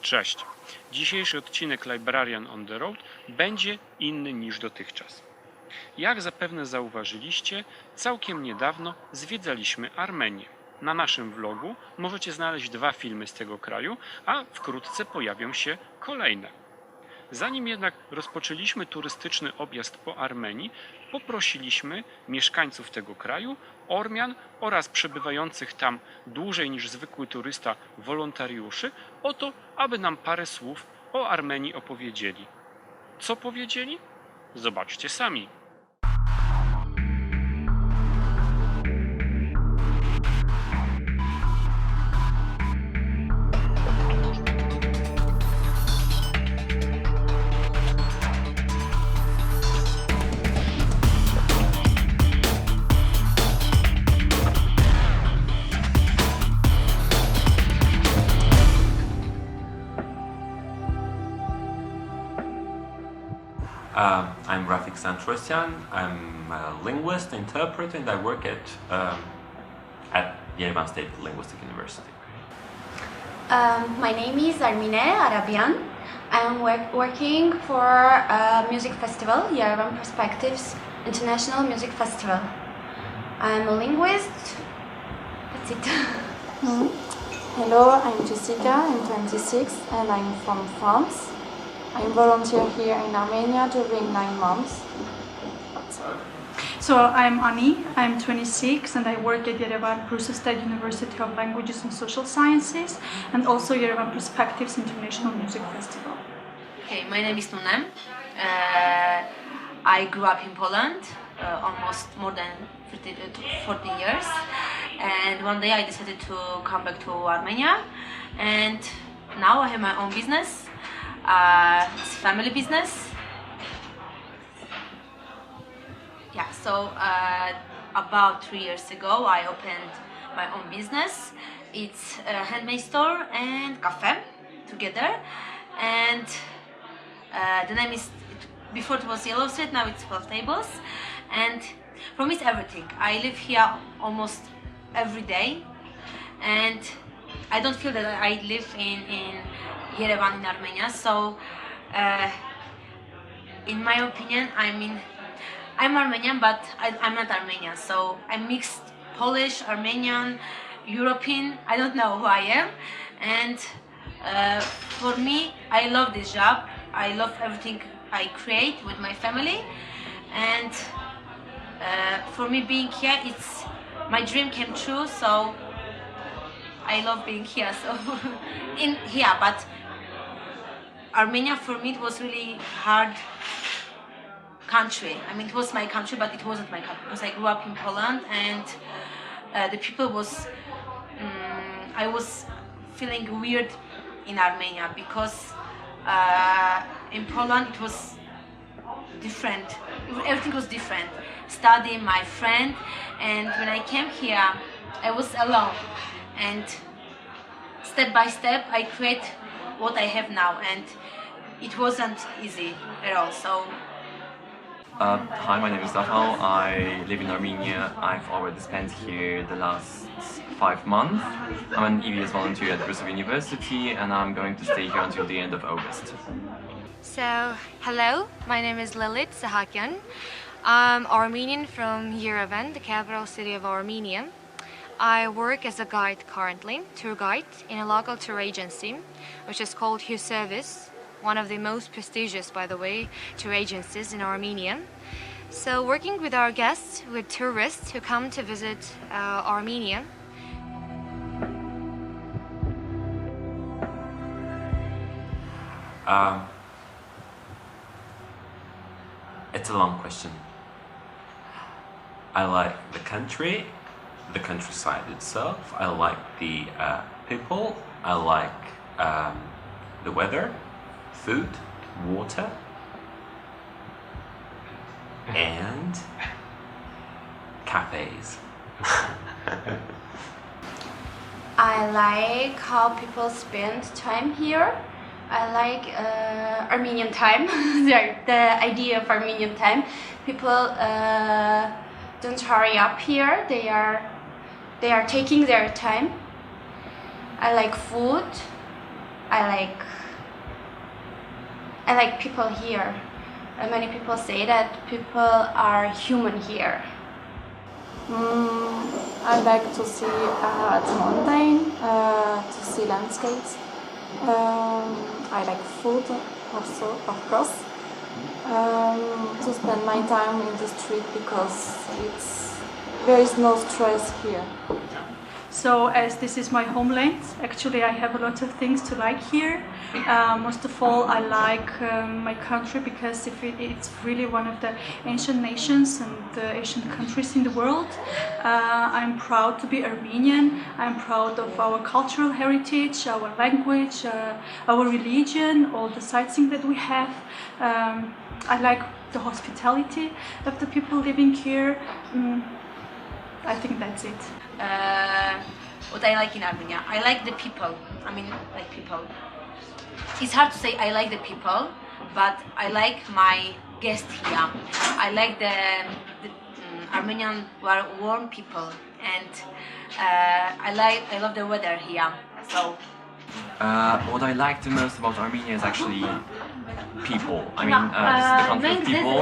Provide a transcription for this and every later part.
Cześć! Dzisiejszy odcinek Librarian on the Road będzie inny niż dotychczas. Jak zapewne zauważyliście, całkiem niedawno zwiedzaliśmy Armenię. Na naszym vlogu możecie znaleźć 2 filmy z tego kraju, a wkrótce pojawią się kolejne. Zanim jednak rozpoczęliśmy turystyczny objazd po Armenii, poprosiliśmy mieszkańców tego kraju, Ormian oraz przebywających tam dłużej niż zwykły turysta wolontariuszy o to, aby nam parę słów o Armenii opowiedzieli. Co powiedzieli? Zobaczcie sami. I'm Rafik Santrosyan. I'm a linguist, interpreter, and I work at Yerevan State Linguistic University. My name is Armenia. I'm working for a music festival, Yerevan Perspectives International Music Festival. I'm a linguist. That's it. Hello, I'm Jessica. I'm 26 and I'm from France. I volunteer here in Armenia during 9 months. So I'm Ani, I'm 26 and I work at Yerevan State University of Languages and Social Sciences and also Yerevan Perspectives International Music Festival. Okay, my name is Nunem. I grew up in Poland almost more than 14 years, and one day I decided to come back to Armenia, and now I have my own business. It's family business. Yeah, so about 3 years ago I opened my own business. It's a handmade store and cafe together, and the name is, before it was Yellow Street, now it's 12 Tables, and for me it's everything. I live here almost every day, and I don't feel that I live in Yerevan in Armenia, so in my opinion, I'm Armenian, but I'm not Armenian, so I'm mixed Polish, Armenian, European, I don't know who I am, and for me, I love this job. I love everything I create with my family, and for me being here, it's my dream came true, so I love being here, so in here, but Armenia for me it was really hard country. I mean, it was my country, but it wasn't my country because I grew up in Poland, and the people was I was feeling weird in Armenia because in Poland it was different. Everything was different. Study, my friend, and when I came here, I was alone, and step by step I create what I have now, and it wasn't easy at all. So Hi, my name is Zafal. I live in Armenia. I've already spent here the last 5 months. I'm an EBS volunteer at Bogaty University, and I'm going to stay here until the end of August. So, hello, my name is Lilit Sahakyan. I'm Armenian from Yerevan, the capital city of Armenia. I work as a guide currently, tour guide, in a local tour agency, which is called Service, one of the most prestigious, by the way, tour agencies in Armenia. So working with our guests, with tourists who come to visit Armenia. It's a long question. I like the country, the countryside itself. I like the people. I like the weather, food, water, and cafes. I like how people spend time here. I like Armenian time, the idea of Armenian time. People don't hurry up here. They are taking their time. I like food. I like I like people here. Many people say that people are human here. I like to see the mountain, to see landscapes. I like food also, of course. To spend my time in the street because there is no stress here. So as this is my homeland, actually I have a lot of things to like here. Most of all, I like my country because it's really one of the ancient nations and the ancient countries in the world. I'm proud to be Armenian. I'm proud of our cultural heritage, our language, our religion, all the sightseeing that we have. I like the hospitality of the people living here. I think that's it. What I like in Armenia, I like the people. I mean, like people. It's hard to say I like the people, but I like my guests here. I like the Armenian warm people, and I love the weather here. So. What I like the most about Armenia is actually people. I mean, this is the country of people.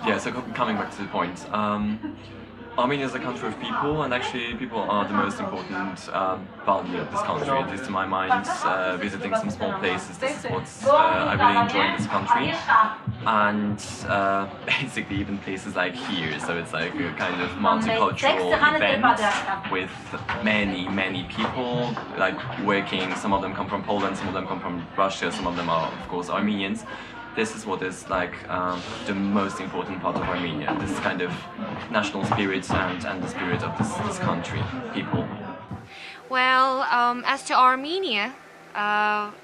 Yeah, so coming back to the point, Armenia is a country of people, and actually people are the most important value of this country, at least to my mind. Visiting some small places, this is what I really enjoy in this country. And basically even places like here, so it's like a kind of multicultural event with many people like working. Some of them come from Poland, some of them come from Russia, some of them are of course Armenians. This is what is like the most important part of Armenia, this kind of national spirit and the spirit of this country, people. Well, as to Armenia,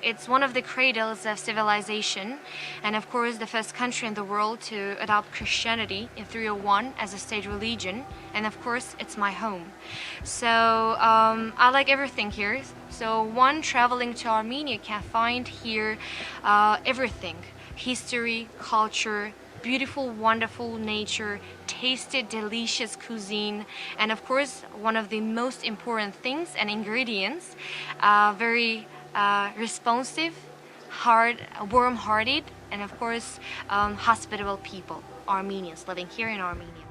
it's one of the cradles of civilization, and of course the first country in the world to adopt Christianity in 301 as a state religion, and of course it's my home. So I like everything here. So one traveling to Armenia can find here everything: history, culture, beautiful, wonderful nature, tasty, delicious cuisine, and of course one of the most important things and ingredients, very responsive, warm-hearted, and of course hospitable people, Armenians living here in Armenia.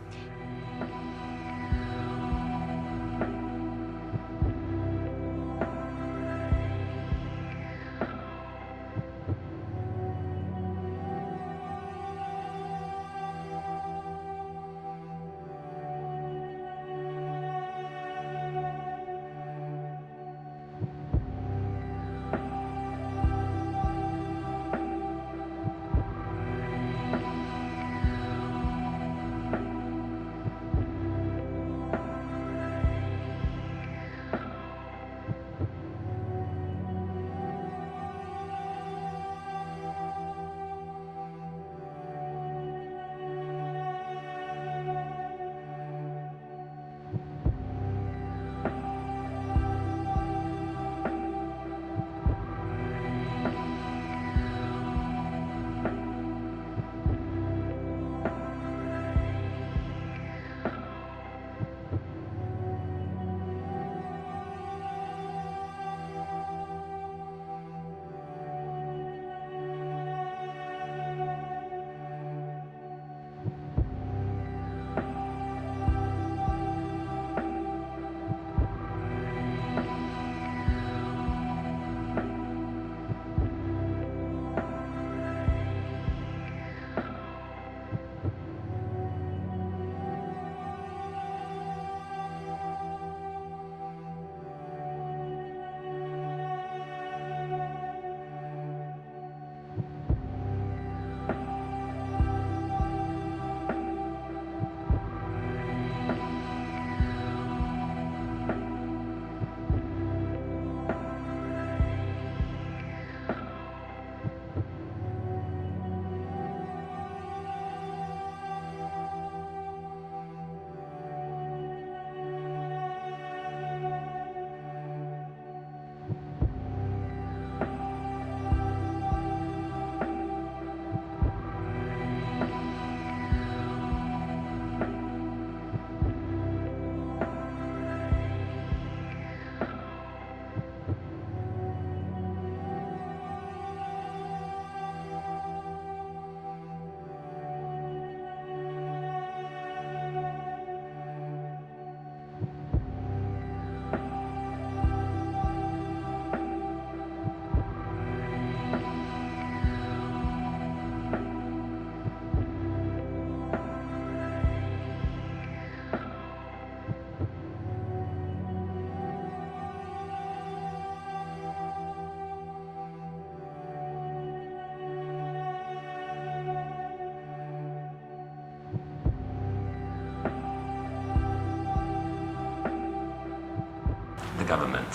government.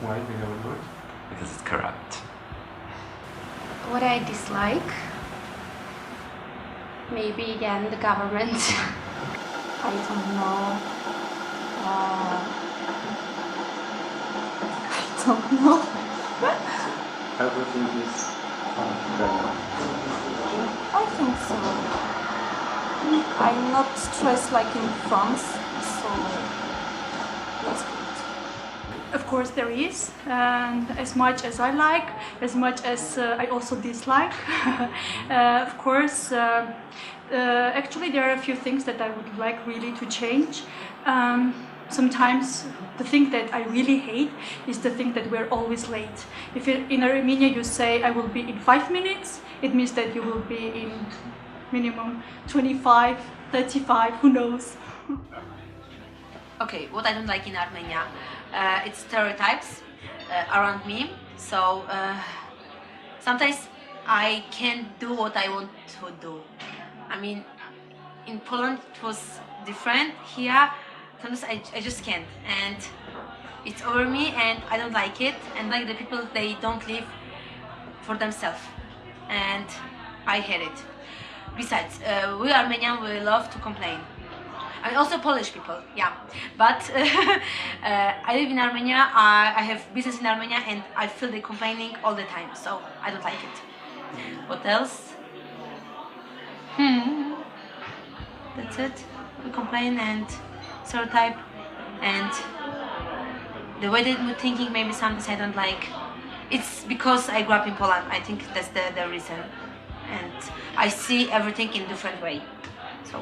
Why the government? Because it's corrupt. What I dislike? Maybe again the government. I don't know. I don't know. Everything is I think so. I'm not stressed like in France, so that's good. Of course there is, and as much as I like, as much as I also dislike. Of course, actually there are a few things that I would like really to change. Sometimes the thing that I really hate is the thing that we're always late. If in Armenia you say I will be in 5 minutes, it means that you will be in minimum 25, 35, who knows. Okay, what I don't like in Armenia, it's stereotypes around me. So sometimes I can't do what I want to do. I mean, in Poland it was different. Here, sometimes I just can't, and it's over me, and I don't like it. And like the people, they don't live for themselves, and I hate it. Besides, we Armenian, we love to complain. I mean, also Polish people, yeah. But I live in Armenia, I have business in Armenia, and I feel they complaining all the time, so I don't like it. What else? That's it. We complain and stereotype, and the way that we're thinking, maybe sometimes I don't like. It's because I grew up in Poland. I think that's the reason. And I see everything in a different way. So.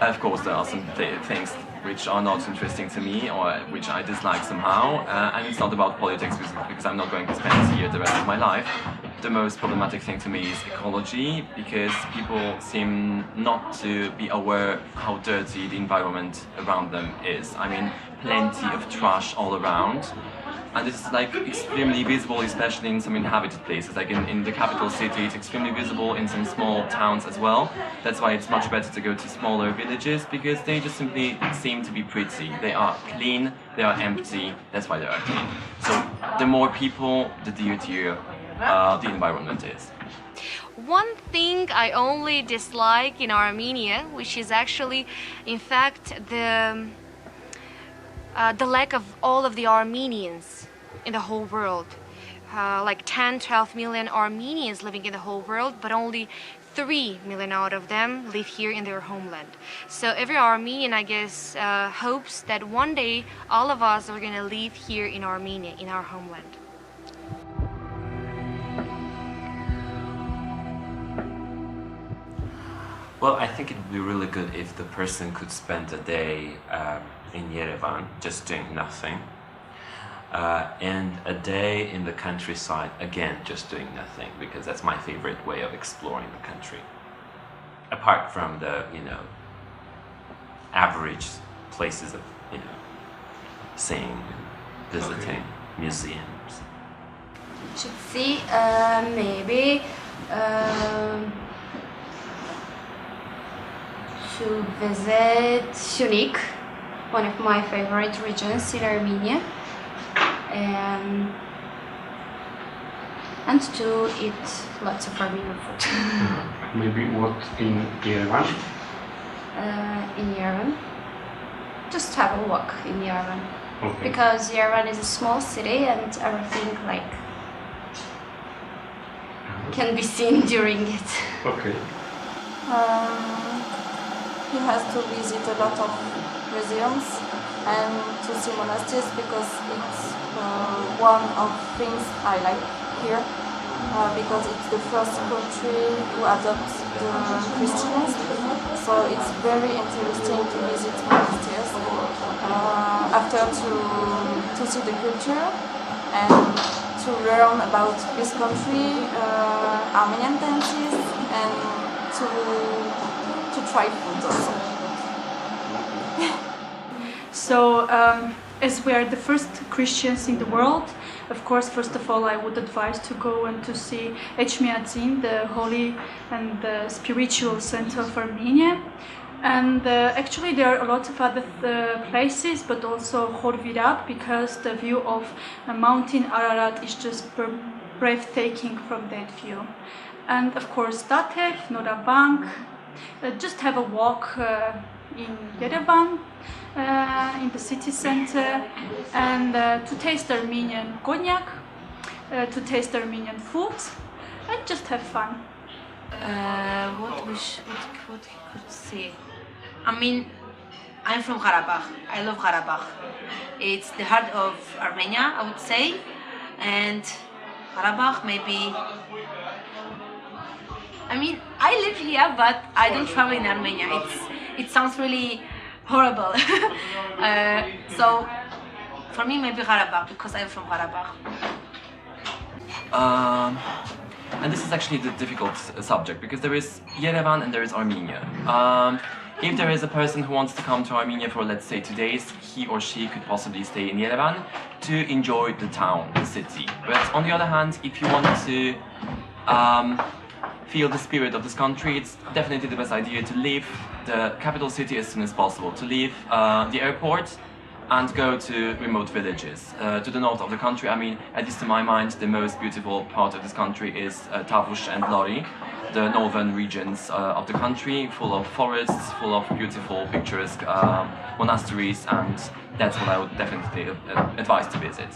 Of course, there are some things which are not interesting to me or which I dislike somehow, and it's not about politics because I'm not going to spend here the rest of my life. The most problematic thing to me is ecology, because people seem not to be aware how dirty the environment around them is. I mean, plenty of trash all around. And it's like extremely visible, especially in some inhabited places. Like in the capital city, it's extremely visible in some small towns as well. That's why it's much better to go to smaller villages, because they just simply seem to be pretty. They are clean, they are empty, that's why they are clean. So the more people, the dirtier the environment is. One thing I only dislike in Armenia, which is actually, in fact, the lack of all of the Armenians in the whole world. Like 10-12 million Armenians living in the whole world, but only 3 million out of them live here in their homeland. So every Armenian, I guess, hopes that one day all of us are going to live here in Armenia, in our homeland. Well, I think it would be really good if the person could spend a day in Yerevan just doing nothing, and a day in the countryside, again, just doing nothing, because that's my favorite way of exploring the country. Apart from the, average places of, seeing, visiting, museums. Should see maybe to visit Shunik, one of my favorite regions in Armenia, and to eat lots of Armenian food. Maybe what in Yerevan? In Yerevan, just have a walk in Yerevan, Okay. because Yerevan is a small city and everything can be seen during it. Okay. He has to visit a lot of museums and to see monasteries, because it's one of things I like here, because it's the first country to adopt the Christianism. So it's very interesting to visit monasteries after to see the culture and to learn about this country, Armenian dances, and to try food also. So, as we are the first Christians in the world, of course, first of all, I would advise to go and to see Echmiadzin, the holy and the spiritual center of Armenia. And actually there are a lot of other places, but also Horvirat, because the view of Mountain Ararat is just breathtaking from that view. And of course Datev, Nora Bank, just have a walk in Yerevan, in the city center, and to taste Armenian cognac, to taste Armenian food, and just have fun. What we could say? I mean, I'm from Karabakh. I love Karabakh. It's the heart of Armenia, I would say, and Karabakh maybe. I mean, I live here, but I don't travel in Armenia. It sounds really horrible. So for me, maybe Karabakh, because I'm from Karabakh. And this is actually the difficult subject, because there is Yerevan and there is Armenia. If there is a person who wants to come to Armenia for, let's say, 2 days, he or she could possibly stay in Yerevan to enjoy the town, the city. But on the other hand, if you want to feel the spirit of this country, it's definitely the best idea to leave the capital city as soon as possible, to leave the airport and go to remote villages. To the north of the country, I mean, at least to my mind, the most beautiful part of this country is Tavush and Lori, the northern regions of the country, full of forests, full of beautiful, picturesque monasteries, and that's what I would definitely advise to visit.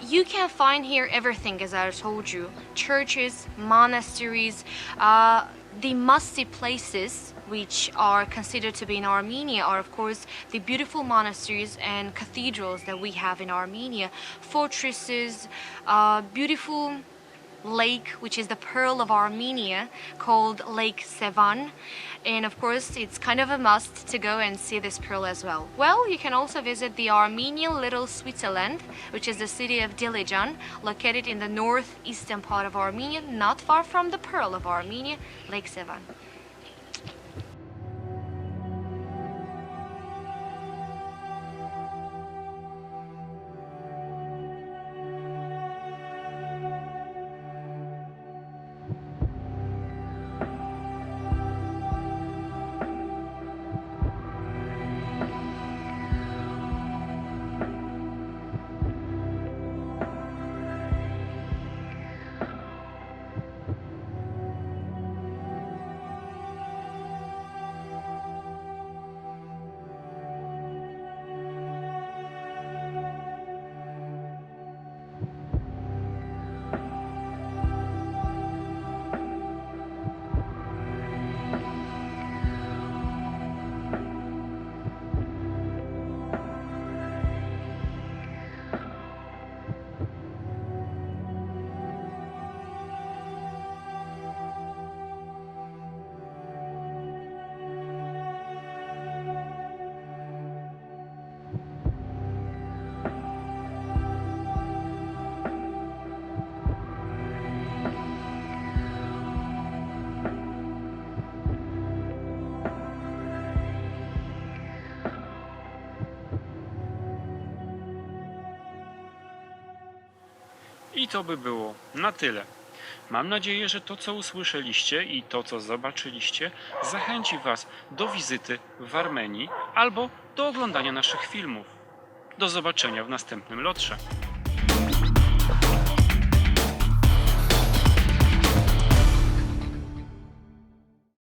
You can find here everything, as I told you. Churches, monasteries, the must-see places which are considered to be in Armenia are, of course, the beautiful monasteries and cathedrals that we have in Armenia, fortresses, beautiful lake, which is the pearl of Armenia, called Lake Sevan. And of course, it's kind of a must to go and see this pearl as well. Well, you can also visit the Armenian Little Switzerland, which is the city of Dilijan, located in the northeastern part of Armenia, not far from the pearl of Armenia, Lake Sevan. I to by było na tyle. Mam nadzieję, że to, co usłyszeliście i to, co zobaczyliście, zachęci Was do wizyty w Armenii albo do oglądania naszych filmów. Do zobaczenia w następnym lotrze.